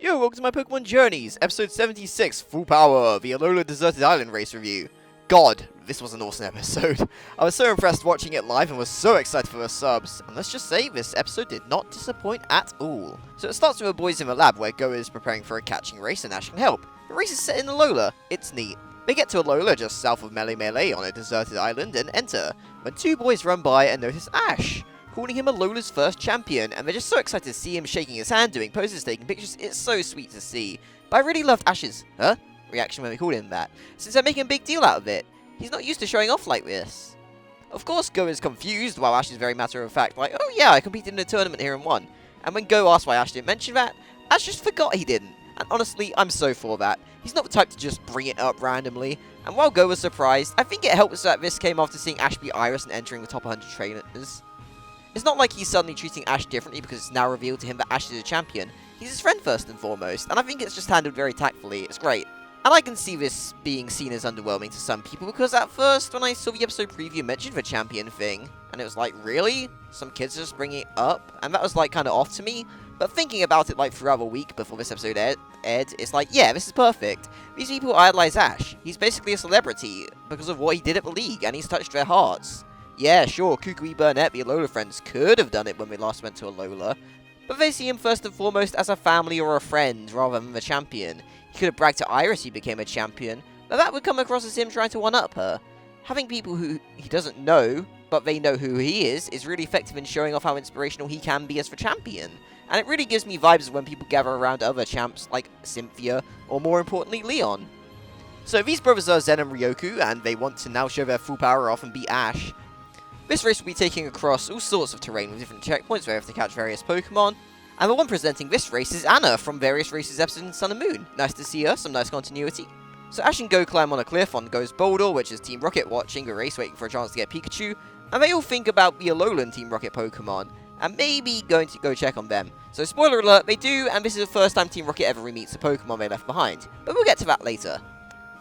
Yo, welcome to my Pokemon Journeys, episode 76, Full Power, the Alola Deserted Island Race Review. God, this was an awesome episode. I was so impressed watching it live and was so excited for the subs, and let's just say this episode did not disappoint at all. So it starts with the boys in the lab where Go is preparing for a catching race and Ash can help. The race is set in Alola. It's neat. They get to Alola just south of Melee on a deserted island and enter, when two boys run by and notice Ash, calling him Alola's first champion, and they're just so excited to see him shaking his hand, doing poses, taking pictures. It's so sweet to see. But I really loved Ash's, reaction when they called him that, since they're making a big deal out of it. He's not used to showing off like this. Of course, Go is confused, while Ash is very matter-of-fact, like, oh yeah, I competed in a tournament here and won. And when Go asks why Ash didn't mention that, Ash just forgot he didn't. And honestly, I'm so for that. He's not the type to just bring it up randomly. And while Go was surprised, I think it helps that this came after seeing Ash beat Iris and entering the top 100 trainers. It's not like he's suddenly treating Ash differently because it's now revealed to him that Ash is a champion. He's his friend first and foremost, and I think it's just handled very tactfully. It's great. And I can see this being seen as underwhelming to some people, because at first, when I saw the episode preview mentioned the champion thing, and it was like, really? Some kids just bringing it up? And that was like kind of off to me. But thinking about it like throughout the week before this episode aired, it's like, yeah, this is perfect. These people idolize Ash. He's basically a celebrity because of what he did at the league, and he's touched their hearts. Yeah, sure, Kukui Burnett, the Alola friends, could have done it when we last went to Alola, but they see him first and foremost as a family or a friend rather than the champion. He could have bragged to Iris he became a champion, but that would come across as him trying to one-up her. Having people who he doesn't know, but they know who he is really effective in showing off how inspirational he can be as the champion. And it really gives me vibes when people gather around other champs like Cynthia, or more importantly, Leon. So these brothers are Zen and Ryoku, and they want to now show their full power off and beat Ash. This race will be taking across all sorts of terrain with different checkpoints where you have to catch various Pokemon. And the one presenting this race is Anna from various races episodes in Sun and Moon. Nice to see her, some nice continuity. So Ash and Go climb on a cliff on Go's Boulder, which is Team Rocket watching the race waiting for a chance to get Pikachu. And they all think about the Alolan Team Rocket Pokemon, and maybe going to go check on them. So spoiler alert, they do, and this is the first time Team Rocket ever re-meets a Pokemon they left behind. But we'll get to that later.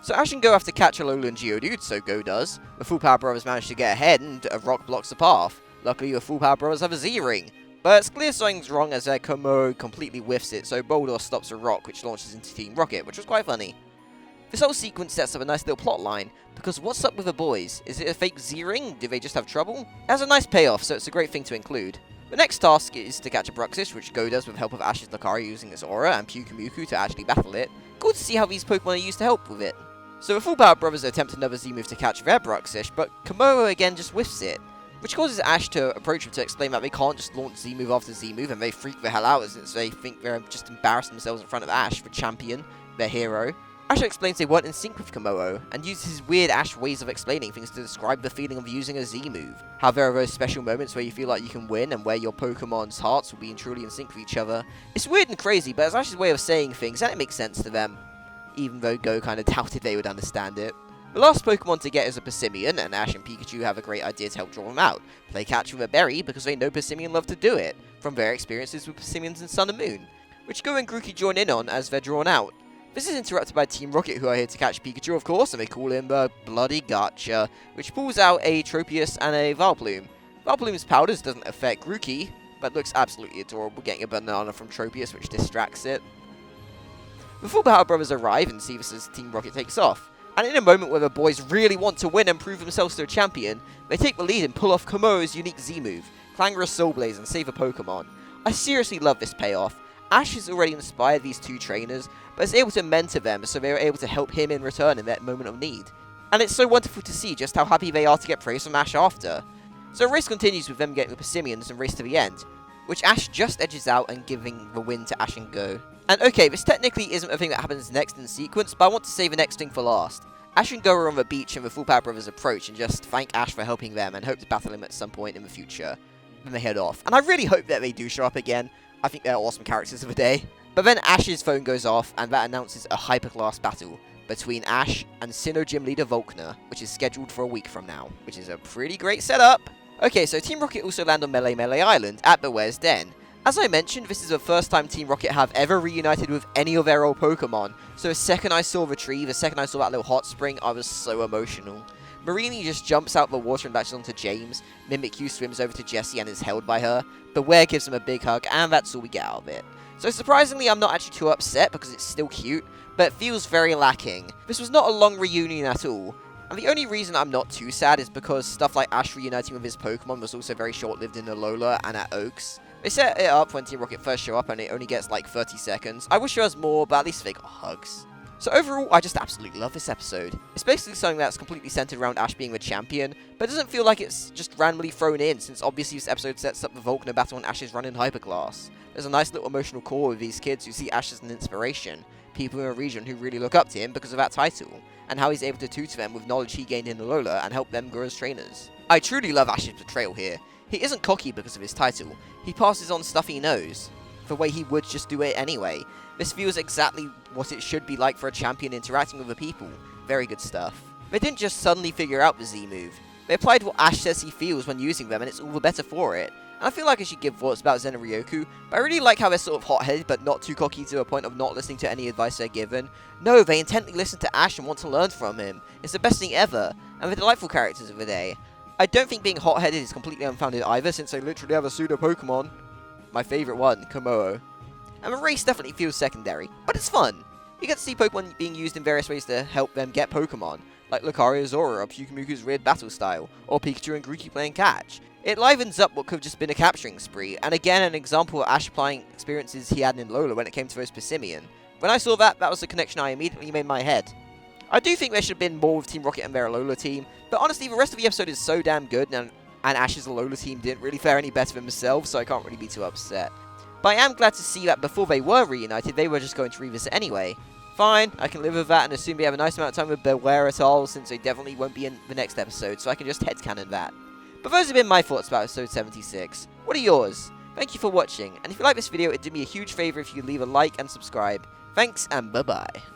So Ash and Go have to catch Alola and Geodude, so Go does. The Full Power Brothers manage to get ahead, and a rock blocks the path. Luckily, the Full Power Brothers have a Z-Ring. But it's clear something's wrong as their kommo-o completely whiffs it, so Boulder stops a rock, which launches into Team Rocket, which was quite funny. This whole sequence sets up a nice little plot line, because what's up with the boys? Is it a fake Z-Ring? Do they just have trouble? It has a nice payoff, so it's a great thing to include. The next task is to catch a Bruxish, which Go does with help of Ash's Lucario using its aura and Pyukumuku to actually battle it. Cool to see how these Pokemon are used to help with it. So the Full Power Brothers attempt another Z-move to catch their Bruxish, but kommo-o again just whiffs it, which causes Ash to approach him to explain that they can't just launch Z-move after Z-move, and they freak the hell out as they think they're just embarrassing themselves in front of Ash, the champion, their hero. Ash explains they weren't in sync with kommo-o, and uses his weird Ash ways of explaining things to describe the feeling of using a Z-move. How there are those special moments where you feel like you can win, and where your Pokemon's hearts will be truly in sync with each other. It's weird and crazy, but it's Ash's way of saying things, and it makes sense to them, even though Go kind of doubted they would understand it. The last Pokemon to get is a Persimmon, and Ash and Pikachu have a great idea to help draw them out. Play catch with a berry, because they know Persimmon love to do it, from their experiences with Persimmons in Sun and Moon, which Go and Grookey join in on as they're drawn out. This is interrupted by Team Rocket, who are here to catch Pikachu, of course, and they call him the Bloody Gotcha, which pulls out a Tropius and a Vileplume. Vileplume's powders doesn't affect Grookey, but looks absolutely adorable, getting a banana from Tropius, which distracts it. The Full Power Brothers arrive and see this as Team Rocket takes off. And in a moment where the boys really want to win and prove themselves to a champion, they take the lead and pull off kommo-o's unique Z-move, Clangorous Soul Blaze, and save a Pokemon. I seriously love this payoff. Ash has already inspired these two trainers, but is able to mentor them, so they are able to help him in return in that moment of need. And it's so wonderful to see just how happy they are to get praise from Ash after. So the race continues with them getting the Persimmons and race to the end, which Ash just edges out and giving the win to Ash and Go. And okay, this technically isn't a thing that happens next in sequence, but I want to save the next thing for last. Ash and Go are on the beach and the Full Power Brothers approach and just thank Ash for helping them and hope to battle him at some point in the future. Then they head off. And I really hope that they do show up again. I think they're awesome characters of the day. But then Ash's phone goes off and that announces a hyperclass battle between Ash and Sinnoh Gym Leader Volkner, which is scheduled for a week from now, which is a pretty great setup. Okay, so Team Rocket also land on Melee Island at Beware's Den. As I mentioned, this is the first time Team Rocket have ever reunited with any of their old Pokemon, so the second I saw the tree, the second I saw that little hot spring, I was so emotional. Marini just jumps out the water and latches onto James, Mimikyu swims over to Jessie and is held by her, Beware gives him a big hug, and that's all we get out of it. So surprisingly, I'm not actually too upset because it's still cute, but it feels very lacking. This was not a long reunion at all. And the only reason I'm not too sad is because stuff like Ash reuniting with his Pokemon was also very short-lived in Alola and at Oaks. They set it up when Team Rocket first show up and it only gets like 30 seconds. I wish there was more, but at least they got hugs. So overall, I just absolutely love this episode. It's basically something that's completely centered around Ash being the champion, but it doesn't feel like it's just randomly thrown in, since obviously this episode sets up the Volcano battle when Ash is running Hyperclass. There's a nice little emotional core with these kids who see Ash as an inspiration, people in a region who really look up to him because of that title, and how he's able to tutor them with knowledge he gained in Alola and help them grow as trainers. I truly love Ash's portrayal here. He isn't cocky because of his title, he passes on stuff he knows, the way he would just do it anyway. This feels exactly what it should be like for a champion interacting with the people. Very good stuff. They didn't just suddenly figure out the Z move. They applied what Ash says he feels when using them, and it's all the better for it. And I feel like I should give thoughts about Zen and Ryoku, but I really like how they're sort of hot-headed but not too cocky to a point of not listening to any advice they're given. No, they intently listen to Ash and want to learn from him. It's the best thing ever, and they're delightful characters of the day. I don't think being hot-headed is completely unfounded either, since they literally have a pseudo-Pokemon. My favourite one, Kommo-o. And the race definitely feels secondary, but it's fun. You get to see Pokemon being used in various ways to help them get Pokemon, like Lucario's Aura or Pyukumuku's weird battle style, or Pikachu and Grookey playing catch. It livens up what could have just been a capturing spree, and again an example of Ash applying experiences he had in Lola when it came to those Persimmon. When I saw that, that was the connection I immediately made in my head. I do think there should have been more with Team Rocket and their Alola team, but honestly the rest of the episode is so damn good, and Ash's Alola team didn't really fare any better than themselves, so I can't really be too upset. But I am glad to see that before they were reunited, they were just going to revisit anyway. Fine, I can live with that and assume we have a nice amount of time with Beware at all, since they definitely won't be in the next episode, so I can just headcanon that. But those have been my thoughts about episode 76. What are yours? Thank you for watching, and if you like this video, it'd do me a huge favour if you could leave a like and subscribe. Thanks, and bye-bye.